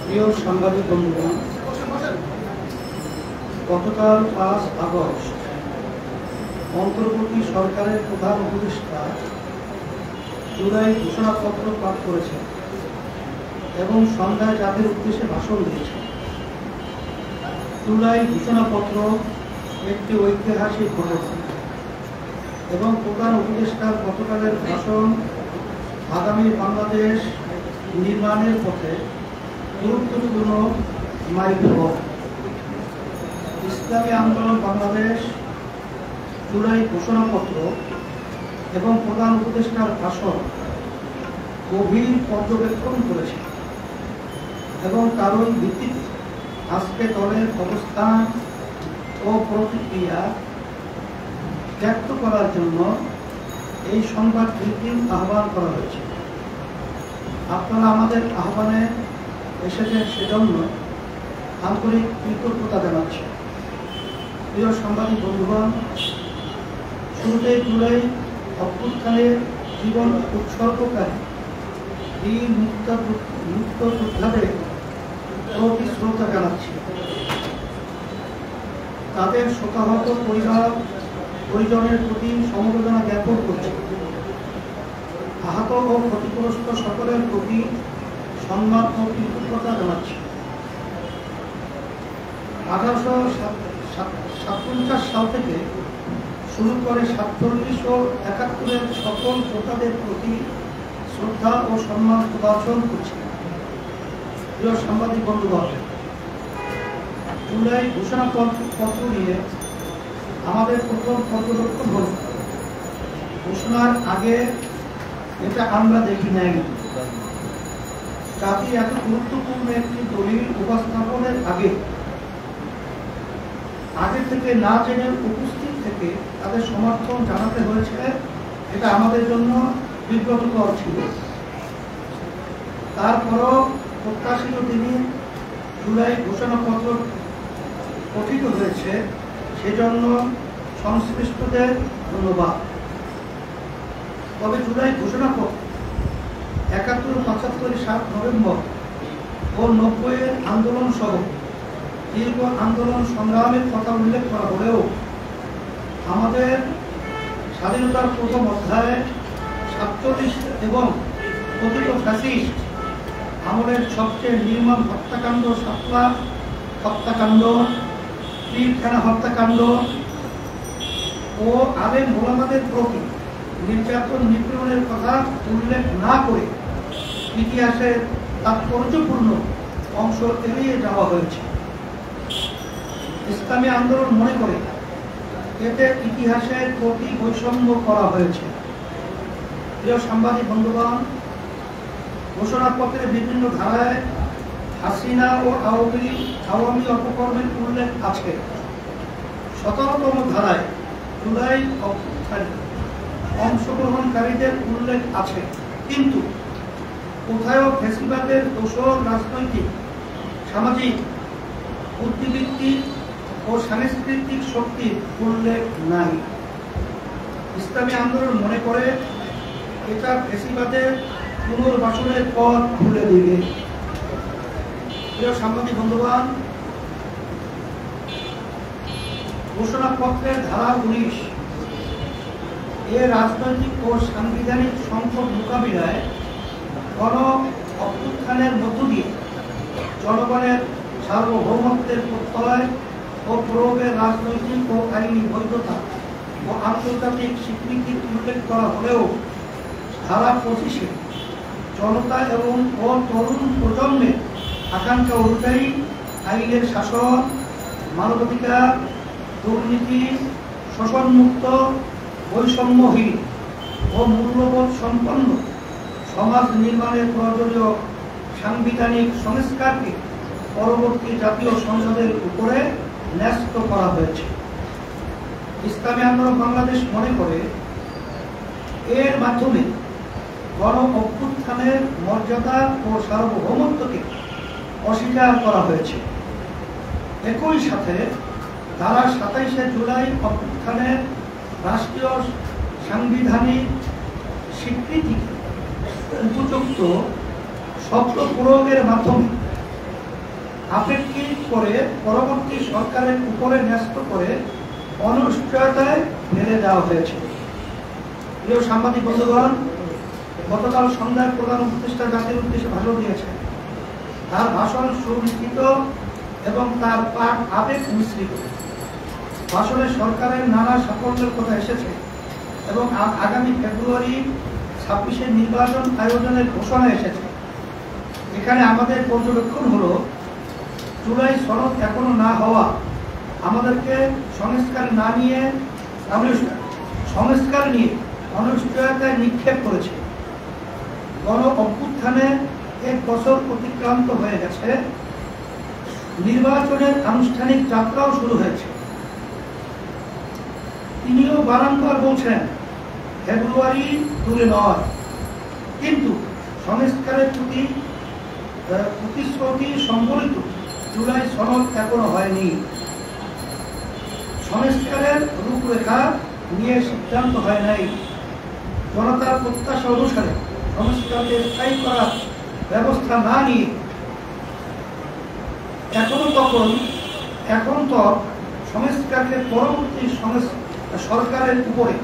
প্রিয় সাংবাদিক বন্ধুগণ, গতকাল ৫ আগস্ট অন্তর্বর্তী সরকারের প্রধান উপদেষ্টা জুলাই ঘোষণাপত্র পাঠ করেছেন এবং সন্ধ্যায় জাতির উদ্দেশ্যে ভাষণ দিয়েছেন। জুলাই ঘোষণাপত্র একটি ঐতিহাসিক ঘটনা এবং প্রধান উপদেষ্টার গতকালের ভাষণ আগামী বাংলাদেশ নির্মাণের পথে গুরুত্বপূর্ণ মাইলফলক। ইসলামী আন্দোলন বাংলাদেশ জুলাই ঘোষণাপত্র এবং প্রধান উপদেষ্টার ভাষণ গভীর পর্যবেক্ষণ করেছে এবং কারণ ভিত্তিতে আজকে দলের অবস্থান ও প্রতিক্রিয়া ব্যক্ত করার জন্য এই সংবাদ ব্রিফিং আহ্বান করা হয়েছে। আপনারা আমাদের আহ্বানে এসেছেন, সেজন্য আন্তরিক কৃতজ্ঞতা জানাচ্ছি। প্রিয় সাংবাদিক বন্ধুগণ, শুরুতে জুলাই অভ্যুত্থানের জীবন উৎসর্গকারী বীর মুক্তিযোদ্ধাদের প্রতি শ্রদ্ধা জানাচ্ছি। তাদের শোকাহত পরিজনের প্রতি সমবেদনা জ্ঞাপন করছি। আহত ও ক্ষতিগ্রস্ত সকলের প্রতি সম্মান ও কৃতজ্ঞতা জানাচ্ছি। 1857 সাল থেকে শুরু করে 47 ও 71-এর সকল যোদ্ধাদের প্রতি শ্রদ্ধা ও সম্মান প্রদর্শন করছি। প্রিয় সাংবাদিক বন্ধুগণ, জুলাই ঘোষণাপত্র নিয়ে আমাদের প্রথম পর্যবেক্ষণ হল, ঘোষণার আগে এটা আমরা দেখি নাই। জাতি এত গুরুত্বপূর্ণ একটি দলিল উপস্থাপনের আগে থেকে না জেনে উপস্থিত থেকে তাদের সমর্থন জানাতে হয়েছে, এটা আমাদের জন্য বিব্রতকর ছিল। তারপরও প্রত্যাশিত দিনই জুলাই ঘোষণাপত্র গঠিত হয়েছে, সেজন্য সংশ্লিষ্টদের ধন্যবাদ। তবে জুলাই ঘোষণাপত্র 71, 75, 7 নভেম্বর ও 90-এর আন্দোলন সহ দীর্ঘ আন্দোলন সংগ্রামের কথা উল্লেখ করা হলেও আমাদের স্বাধীনতার প্রথম অধ্যায়ে 47 এবং কথিত ফ্যাসিস্ট আমলের সবচেয়ে নির্মম হত্যাকাণ্ড, শাপলা হত্যাকাণ্ড, পীরখানা হত্যাকাণ্ড ও আলেম ওলামাদের প্রতি নির্যাতন নিপীড়নের কথা উল্লেখ না করে ইতিহাসের তাৎপর্যপূর্ণ অংশ এড়িয়ে যাওয়া হয়েছে। ইসলামী আন্দোলন মনে করে এতে ইতিহাসের প্রতি বৈষম্য করা হয়েছে। প্রিয় সাংবাদিক বন্ধুগণ, ঘোষণাপত্রের বিভিন্ন ধারায় হাসিনা ও আওয়ামী অপকর্মের উল্লেখ আছে। 17তম ধারায় জুলাই অভ্যুত্থানে অংশগ্রহণকারীদের উল্লেখ আছে, কিন্তু কোথাও ফ্যাসিবাদের দোসর রাজনৈতিক, সামাজিক, বুদ্ধিবৃত্তিক ও সাংস্কৃতিক শক্তির উল্লেখ নাই। ইসলামী আন্দোলন মনে করে এটা ফ্যাসিবাদের পুনর্বাসনের পথ খুলে দিবে। প্রিয় সাংবাদিক বন্ধুগণ, ঘোষণাপত্রের ধারা 19 এর রাজনৈতিক ও সাংবিধানিক সংকট মোকাবিলায় গণ অভ্যুত্থানের মধ্য দিয়ে জনগণের সার্বভৌমত্বের প্রত্যয় ও প্রয়োগের রাজনৈতিক ও আইনি বৈধতা ও আন্তর্জাতিক স্বীকৃতির উল্লেখ করা হলেও ধারা 25-এ জনতা এবং তরুণ প্রজন্মের আকাঙ্ক্ষা অনুযায়ী আইনের শাসন, মানবাধিকার, দুর্নীতি, শোষণমুক্ত, বৈষম্যহীন ও মূল্যবোধ সম্পন্ন সমাজ নির্মাণের প্রয়োজনীয় সাংবিধানিক সংস্কারকে পরবর্তী জাতীয় সংসদের উপরে ন্যস্ত করা হয়েছে। ইসলামী আন্দোলন বাংলাদেশ মনে করে এর মাধ্যমে গণ অভ্যুত্থানের মর্যাদা ও সার্বভৌমত্বকে অস্বীকার করা হয়েছে। একই সাথে ধারা 27-এ জুলাই অভ্যুত্থানের রাষ্ট্রীয় সাংবিধানিক স্বীকৃতিকে উপযুক্ত শব্দ প্রয়োগের মাধ্যমে আপেক্ষিক করে পরবর্তী সরকারের উপরে ন্যস্ত করে অনিশ্চয়তায় ফেলে দেওয়া হয়েছে। প্রিয় সাংবাদিক বন্ধুগণ, গতকাল সন্ধ্যায় প্রধান উপদেষ্টা জাতির উদ্দেশ্যে ভাষণ দিয়েছে। তার ভাষণ সুলিখিত এবং তার পাঠ আবেগ মিশ্রিত। ভাষণে সরকারের নানা সাফল্যের কথা এসেছে এবং আগামী ফেব্রুয়ারি 26-এর নির্বাচন আয়োজনের ঘোষণা এসেছে। এখানে আমাদের পর্যবেক্ষণ হলো, জুলাই সনদ এখনো না হওয়া আমাদেরকে সংস্কার নিয়ে অনিশ্চয়তায় নিক্ষেপ করেছে। গণ অভ্যুত্থানে 1 বছর অতিক্রান্ত হয়ে গেছে, নির্বাচনের আনুষ্ঠানিক যাত্রাও শুরু হয়েছে। তিনিও বারংবার বলছেন ফেব্রুয়ারি দূরে নয়, কিন্তু সংস্কারের প্রতিশ্রুতি সম্বলিত জুলাই সনদ এখনো হয়নি। সংস্কারের রূপরেখা নিয়ে সিদ্ধান্ত হয় নাই। জনতার প্রত্যাশা অনুসারে সংস্কারকে স্থায়ী করার ব্যবস্থা না নিয়ে এখন তো সংস্কারকে পরবর্তী সরকারের উপরে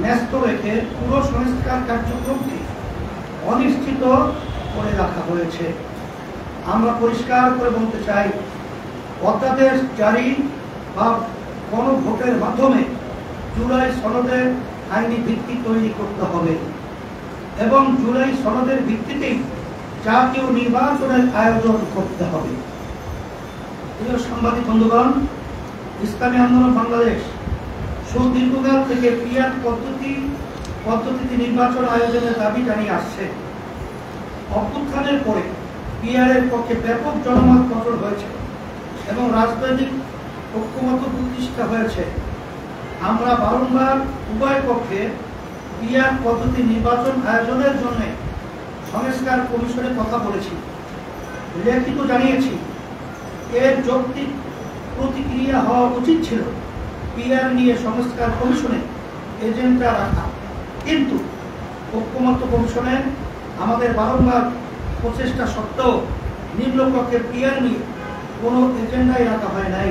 ন্যস্ত রেখে পুরো সংস্কার কার্যক্রমকে অনিশ্চিত করে রাখা হয়েছে। আমরা পরিষ্কার করে বলতে চাই, অধ্যাদেশ জারি বা গণভোটের মাধ্যমে জুলাই সনদের আইনি ভিত্তি তৈরি করতে হবে এবং জুলাই সনদের ভিত্তিতেই জাতীয় নির্বাচনের আয়োজন করতে হবে। প্রিয় সাংবাদিক বন্ধুগণ, ইসলামী আন্দোলন বাংলাদেশ সুদীর্ঘকাল থেকে পিআর পদ্ধতিতে নির্বাচন আয়োজনের দাবি জানিয়ে আসছে। অভ্যুত্থানের পরে পিআরের পক্ষে ব্যাপক জনমত গঠন হয়েছে এবং রাজনৈতিক ঐক্যমত্য প্রতিষ্ঠা হয়েছে। আমরা বারংবার উভয় পক্ষে পিআর পদ্ধতি নির্বাচন আয়োজনের জন্য সংস্কার কমিশনে কথা বলেছি, লিখিত জানিয়েছি। এর যৌক্তিক প্রতিক্রিয়া হওয়া উচিত ছিল পিআর নিয়ে সংস্কার কমিশনে এজেন্ডা রাখা, কিন্তু ঐক্যমত্য কমিশনে আমাদের বারংবার প্রচেষ্টা সত্ত্বেও নিম্নকক্ষের পিআর নিয়ে কোনো এজেন্ডাই রাখা হয় নাই।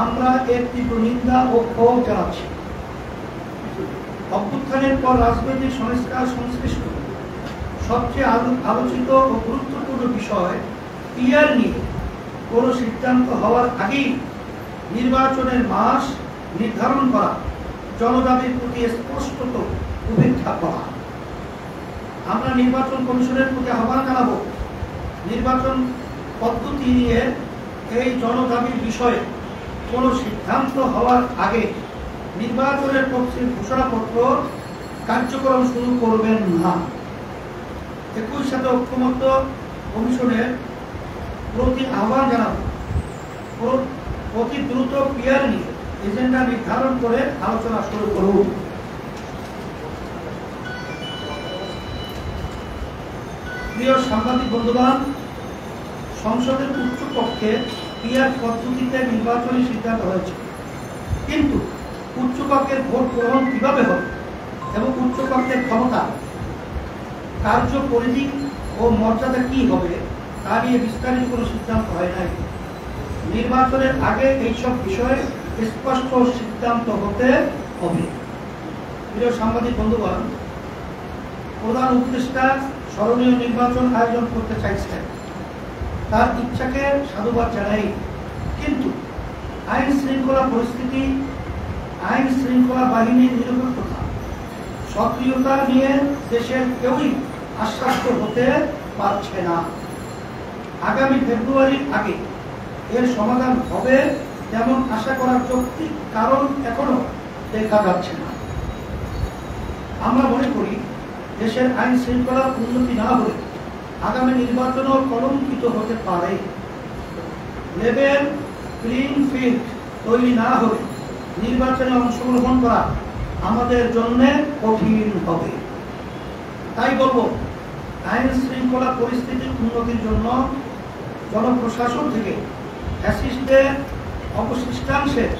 আমরা এর তীব্র নিন্দা ও ক্ষোভ জানাচ্ছি। অভ্যুত্থানের পর রাজনৈতিক সংস্কার সংশ্লিষ্ট সবচেয়ে আলোচিত ও গুরুত্বপূর্ণ বিষয় পিআর নিয়ে কোনো সিদ্ধান্ত হওয়ার আগেই নির্বাচনের মাস নির্ধারণ করা, জনদাবির প্রতি স্পষ্টত উপেক্ষা করা। আমরা নির্বাচন কমিশনের প্রতি আহ্বান জানাবো, নির্বাচন পদ্ধতি নিয়ে এই জনদাবির বিষয়ে কোনো সিদ্ধান্ত হওয়ার আগে নির্বাচনের পক্ষে ঘোষণাপত্র কার্যক্রম শুরু করবেন না। একই সাথে ঐক্যমত্য কমিশনের প্রতি আহ্বান জানাবো, অতি দ্রুত পিআর নিয়ে এজেন্ডা নির্ধারণ করে আলোচনা শুরু করুন। প্রিয় সাংবাদিক বন্ধুগণ, সংসদের উচ্চ কক্ষে পিআর পদ্ধতিতে নির্বাচনী সিদ্ধান্ত হয়েছে, কিন্তু উচ্চ কক্ষের ভোট গ্রহণ কিভাবে হবে এবং উচ্চ কক্ষের ক্ষমতা, কার্যপরিধি ও মর্যাদা কি হবে তা নিয়ে বিস্তারিত কোনো সিদ্ধান্ত হয় নাই। নির্বাচনের আগে এইসব বিষয়ে স্পষ্ট সিদ্ধান্ত হতে হবে। প্রিয় সাংবাদিক বন্ধুগণ, প্রধান উপদেষ্টা স্মরণীয় নির্বাচন আয়োজন করতে চাইছেন, তার ইচ্ছাকে সাধুবাদ জানাই, কিন্তু আইন শৃঙ্খলা বাহিনীর নিরপেক্ষতা, সক্রিয়তা নিয়ে দেশের কেউই আশ্বস্ত হতে পারছে না। আগামী ফেব্রুয়ারির আগে এর সমাধান হবে তেমন আশা করার যৌক্তিক কারণ এখনো দেখা যাচ্ছে না। আমরা মনে করি দেশের আইন শৃঙ্খলার উন্নতি না হলে আগামী নির্বাচনও কলঙ্কিত হতে পারে। লেভেল প্লেইং ফিল্ড তৈরি না হলে নির্বাচনে অংশগ্রহণ করা আমাদের জন্য কঠিন হবে। তাই বলবো, আইন শৃঙ্খলা পরিস্থিতির উন্নতির জন্য জনপ্রশাসন থেকে ফ্যাসিস্টদের অবশিষ্টাংশের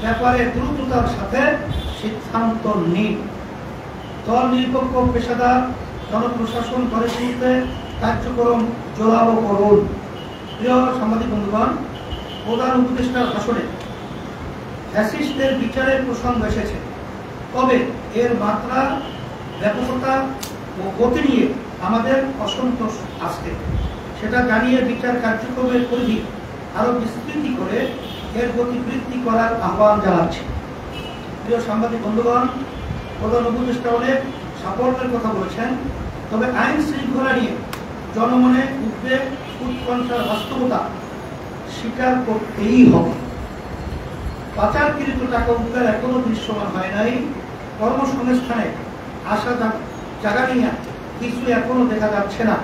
ব্যাপারে দ্রুততার সাথে সিদ্ধান্ত নিন। দল নিরপেক্ষ পেশাদার জনপ্রশাসন গড়ে তুলতে কার্যক্রম জোরালো করুন। প্রিয় সাংবাদিক বন্ধুগণ, প্রধান উপদেষ্টার ভাষণে ফ্যাসিস্টদের বিচারের প্রসঙ্গ এসেছে, তবে এর মাত্রা, ব্যাপকতা ও গতি নিয়ে আমাদের অসন্তোষ আছে। সেটা জানিয়ে বিচার কার্যক্রমের পরিধি আরো বিস্তৃতি করে এর গতি বৃদ্ধি করার আহ্বান জানাচ্ছি। প্রিয় সাংবাদিক বন্ধুগণ, প্রধান উপদেষ্টা অনেক সাফল্যের কথা বলেছেন, তবে আইন শৃঙ্খলা নিয়ে জনমনে উদ্বেগ, উৎকণ্ঠার বাস্তবতা স্বীকার করতেই হবে। পাচারকৃত টাকা উদ্ধার এখনো দৃশ্যমান হয় নাই। কর্মসংস্থানে আশা জায়গা নিয়ে কিছু এখনো দেখা যাচ্ছে না।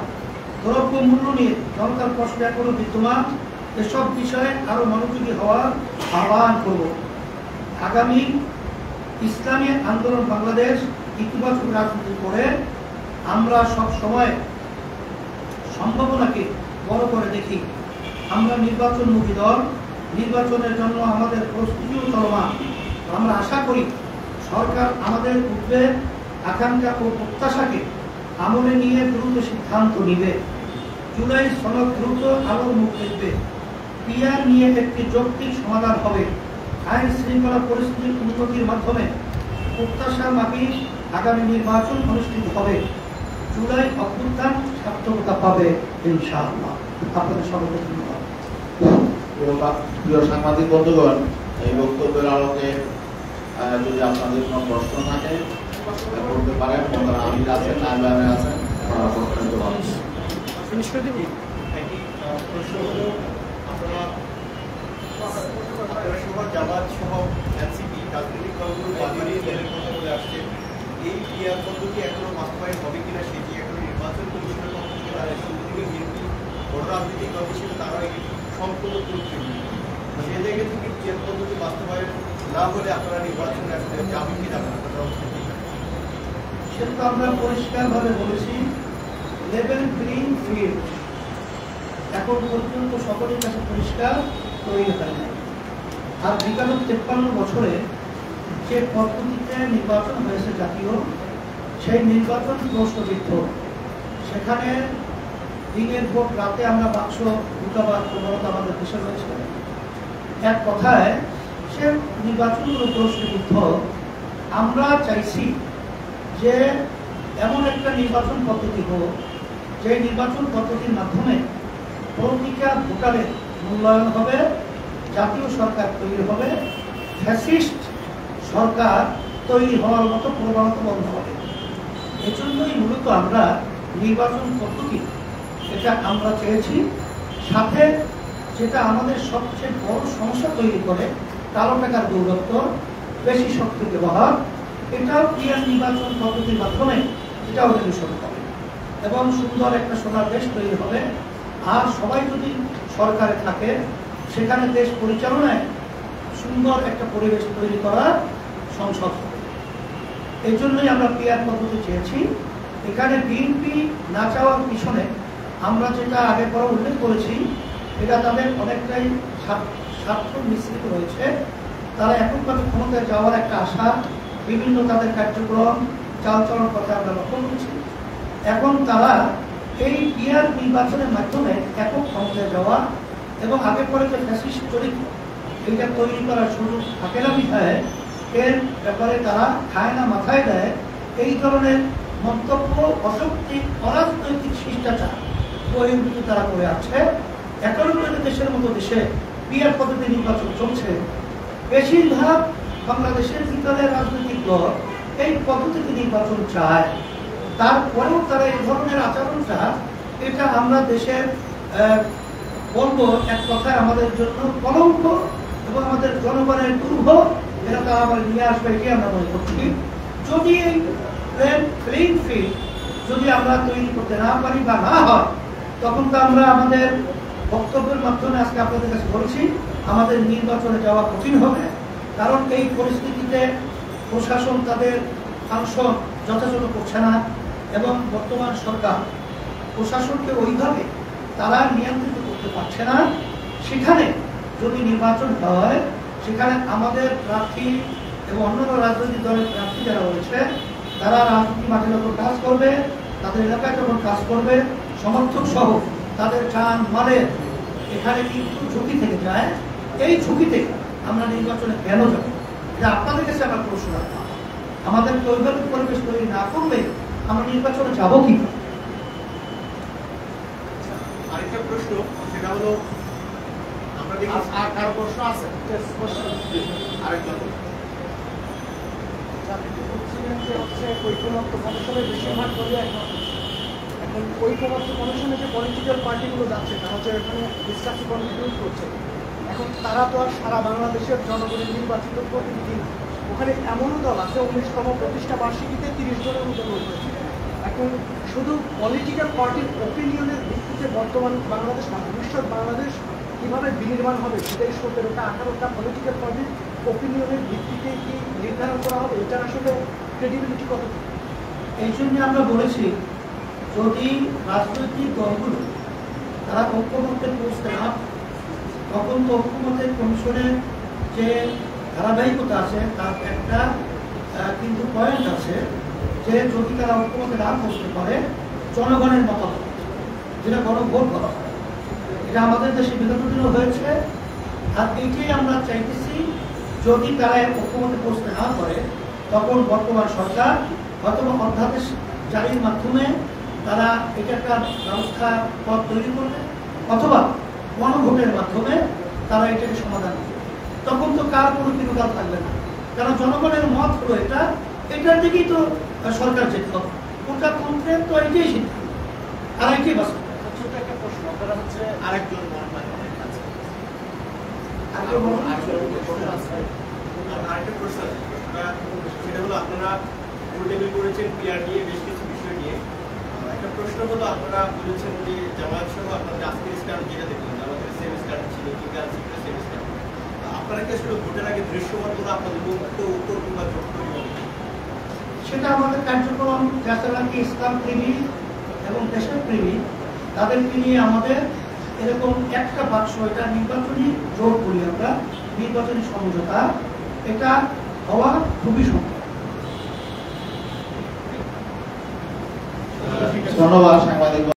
দ্রব্য মূল্য নিয়ে জনতার প্রশ্ন এখনো বিদ্যমান। এসব বিষয়ে আরো মনোযোগী হওয়ার আহ্বান করব। আগামী ইসলামী আন্দোলন বাংলাদেশ ইতিবাচক রাজনীতি করে আমরা সব সময় সম্ভাবনাকে বড় করে দেখি। আমরা নির্বাচনমুখী দল, নির্বাচনের জন্য আমাদের প্রস্তুতিও চলমান। আমরা আশা করি সরকার আমাদের উদ্বেগ, আকাঙ্ক্ষা ও প্রত্যাশাকে আমলে নিয়ে দ্রুত সিদ্ধান্ত নিবে। জুলাই সনদ দ্রুত আলোর মুখ দেখবে। পিআর নিয়ে একটি যৌক্তিক সমাধান হবে। আইন শৃঙ্খলা পরিস্থিতির উন্নতির মাধ্যমে প্রত্যাশা মাফিক আগামী নির্বাচন অনুষ্ঠিত হবে। জুলাই অভ্যুত্থান সার্থকতা পাবে ইনশাআল্লাহ। আপনাদের সকলকে ধন্যবাদ। প্রিয় সাংবাদিক বন্ধুগণ, এই বক্তব্যের আলোকে যদি আপনাদের কোনো প্রশ্ন থাকে করতে পারেন। আমির আছেন, নাইবারে আছেন, প্রশ্ন হলো, আপনারা জামাত সহ এনসিপি রাজনৈতিক দলগুলো বাজারে দলের কথা বলে আসছে, এই ক্রিয়া পদ্ধতি এখনো বাস্তবায়ন হবে কিনা সেটি এখনো নির্বাচন কমিশনের পক্ষ থেকে তারা সুন্দরী বিএনপি বড় রাজনৈতিক দল হিসেবে তারা সম্পূর্ণ প্রস্তুত। সে জায়গা থেকে ক্রিয়া পদ্ধতি বাস্তবায়ন না হলে আপনারা নির্বাচনে আসলে যাবেন কি যাবেন? সেটা তো আমরা পরিষ্কারভাবে বলেছি, লেভেল প্লেইং ফিল্ড এখন পর্যন্ত সকলের কাছে পরিষ্কার তৈরি হয় নাই। আর বিগত 53 বছরে যে পদ্ধতিতে নির্বাচন হয়েছে জাতীয়, সেই নির্বাচন প্রশ্নবিদ্ধ। সেখানে দিনের ভোট, রাতে আমরা বাক্স দুটাবার প্রবণতা আমাদের দেশে রয়েছে। এক কথায় সে নির্বাচনগুলো প্রশ্নবিদ্ধ। আমরা চাইছি যে এমন একটা নির্বাচন পদ্ধতি হোক, যে নির্বাচন পদ্ধতির মাধ্যমে প্রতিটা ভোটারের মূল্যায়ন হবে, জাতীয় সরকার তৈরি হবে, ফ্যাসিস্ট সরকার তৈরি হওয়ার মতো প্রবণতা বন্ধ হবে। এজন্যই মূলত আমরা নির্বাচন পদ্ধতি এটা আমরা চেয়েছি। সাথে যেটা আমাদের সবচেয়ে বড় সমস্যা তৈরি করে, কালো টাকার দৌরত্ব, বেশি শক্তি ব্যবহার, এটাও ক্রিয়ার নির্বাচন পদ্ধতির মাধ্যমে এটাও রেজুলেশন হবে এবং সুন্দর একটা সোনার দেশ তৈরি হবে। আর সবাই যদি সরকারে থাকে, সেখানে দেশ পরিচালনায় সুন্দর একটা পরিবেশ তৈরি করার সংসদ হবে। এই জন্যই আমরা পিআর পদ্ধতি চেয়েছি। এখানে বিএনপি না চাওয়ার পিছনে আমরা যেটা আগে পরে উল্লেখ করেছি, এটা তাদের অনেকটাই স্বার্থ মিশ্রিত রয়েছে। তারা এককভাবে ক্ষমতায় যাওয়ার একটা আশা, বিভিন্ন তাদের কার্যক্রম, চালচলন কথা আমরা লক্ষ্য করছি। এখন তারা এই পিআর নির্বাচনের মাধ্যমে একক ক্ষমতায় যাওয়া এবং আগে পরে যে ফ্যাসিস্ট চরিত্র এইটা তৈরি করার সুযোগ থাকে না বিধায় এর ব্যাপারে তারা খায় না মাথায় দেয়। এই ধরনের মন্তব্য অযৌক্তিক, অরাজনৈতিক শিষ্টাচার বহির্ভূত তারা করে আছে। 91 দেশের মতো দেশে পিআর পদ্ধতি নির্বাচন চলছে। বেশিরভাগ বাংলাদেশের ভিতরে রাজনৈতিক দল এই পদ্ধতিতে নির্বাচন চায়। তারপরেও তারা এই ধরনের আচরণটা, এটা আমরা দেশের বলবো এক কথায় আমাদের জন্য কলঙ্ক এবং আমাদের জনগণের দুর্ভোগ। এটা তারা আবার নিয়ে আসবে, এটি আমরা মনে করছি। যদি এই প্লেইং ফিল্ড যদি আমরা তৈরি করতে না পারি বা না হয়, তখন তো আমরা আমাদের বক্তব্যের মাধ্যমে আজকে আপনাদের কাছে বলছি, আমাদের নির্বাচনে যাওয়া কঠিন হবে। কারণ এই পরিস্থিতিতে প্রশাসন তাদের ফাংশন যথাযথ করছে না এবং বর্তমান সরকার প্রশাসনকে ওইভাবে তারা নিয়ন্ত্রিত করতে পারছে না। সেখানে যদি নির্বাচন হয়, সেখানে আমাদের প্রার্থী এবং অন্যান্য রাজনৈতিক দলের প্রার্থী যারা রয়েছে, তারা রাজনীতি মাঠে যখন কাজ করবে, তাদের এলাকায় যখন কাজ করবে, সমর্থক সহ তাদের যান মালের এখানে কিন্তু ঝুঁকি থেকে যায়। এই ঝুঁকি থেকে আমরা নির্বাচনে কেন যাব, এটা আপনাদের কাছে আমার প্রশ্ন রাখলাম। আমাদের ওইভাবে পরিবেশ তৈরি না করলে আমরা নির্বাচনে যাবো কি? আরেকটা প্রশ্ন, সেটা হলো আমরা দেখি আর কারো প্রশ্ন আছে? আরেকজন ঐক্যমত্য কমিশনের বেশিরভাগ দলই এখন ঐক্যমত্য কমিশনে যে পলিটিক্যাল পার্টিগুলো যাচ্ছে তারা হচ্ছে এখানে ডিসকাসি কন্ট্রিবিউট করছে। এখন তারা তো আর সারা বাংলাদেশের জনগণের নির্বাচিত প্রতিনিধি না। ওখানে এমনও দল আছে 19তম প্রতিষ্ঠা বার্ষিকীতে 30 জনের মতো লোক হয়েছে। এখন শুধু পলিটিক্যাল পার্টির ওপিনিয়নের ভিত্তিতে বর্তমান বাংলাদেশ বা ভবিষ্যৎ বাংলাদেশ কীভাবে বিনির্মাণ হবে সেটাই 17টা 18টা পলিটিক্যাল পার্টির ওপিনিয়নের ভিত্তিতে কি নির্ধারণ করা হবে? এটার আসলে ক্রেডিবিলিটি কত? এই জন্য আমরা বলেছি, যদি রাজনৈতিক দলগুলো তারা ঐক্যমত্যে পৌঁছতে না, তখন তো ঐক্যমত্যের কমিশনের যে ধারাবাহিকতা আছে তার একটা কিন্তু পয়েন্ট আছে, যে যদি তারা ঐক্যমত্যে না পৌঁছতে পারে, জনগণের মতামত যেটা গণভোট করা হয়, এটা আমাদের দেশে বিগত দিনও হয়েছে। আর এইটাই আমরা চাইতেছি, যদি তারা ঐক্যমত্যে পৌঁছতে না পারে, তখন বর্তমান সরকার অথবা অধ্যাদেশ জারির মাধ্যমে তারা এটা একটা ব্যবস্থা পথ তৈরি করবে, অথবা গণভোটের মাধ্যমে তারা এটাকে সমাধান করবে। তখন তো কার কোনো বিরোধ থাকবে না, কারণ জনগণের মত হলো এটার দিকেই তো সরকার যেতে হবে। ওটা কমপ্লেন তো এটাই সিদ্ধান্ত, আর এটাই বাস্তব। ছোট একটা প্রশ্ন, আপনারা হচ্ছে আরেকজন আরেকটা প্রশ্ন আছে, সেটা হলো আপনারা টেবিল করেছেন পিআর নিয়ে, বেশ কিছু বিষয় নিয়ে। একটা প্রশ্ন হলো, আপনারা বলেছেন যে জামায়াত সহ আপনাদের আজকের স্ট্যান্ড যেটা দেখলেন, আমাদের সেম স্ট্যান্ড ছিল, কিংবা সেম স্ট্যান্ড, আপনারা কি আসলে ভোটের আগে দৃশ্যমান কোনো আপনাদের মুক্ত উত্তর কিংবা জোট তৈরি হবে? সেটা আমাদের কার্যক্রম, যারা নাকি ইসলাম প্রেমী এবং দেশের প্রেমী তাদেরকে নিয়ে আমাদের এরকম একটা বাক্স, এটা নির্বাচনী জোট বলি আমরা, নির্বাচনী সমঝোতা, এটা হওয়া খুবই সম্ভব। ধন্যবাদ সাংবাদিক।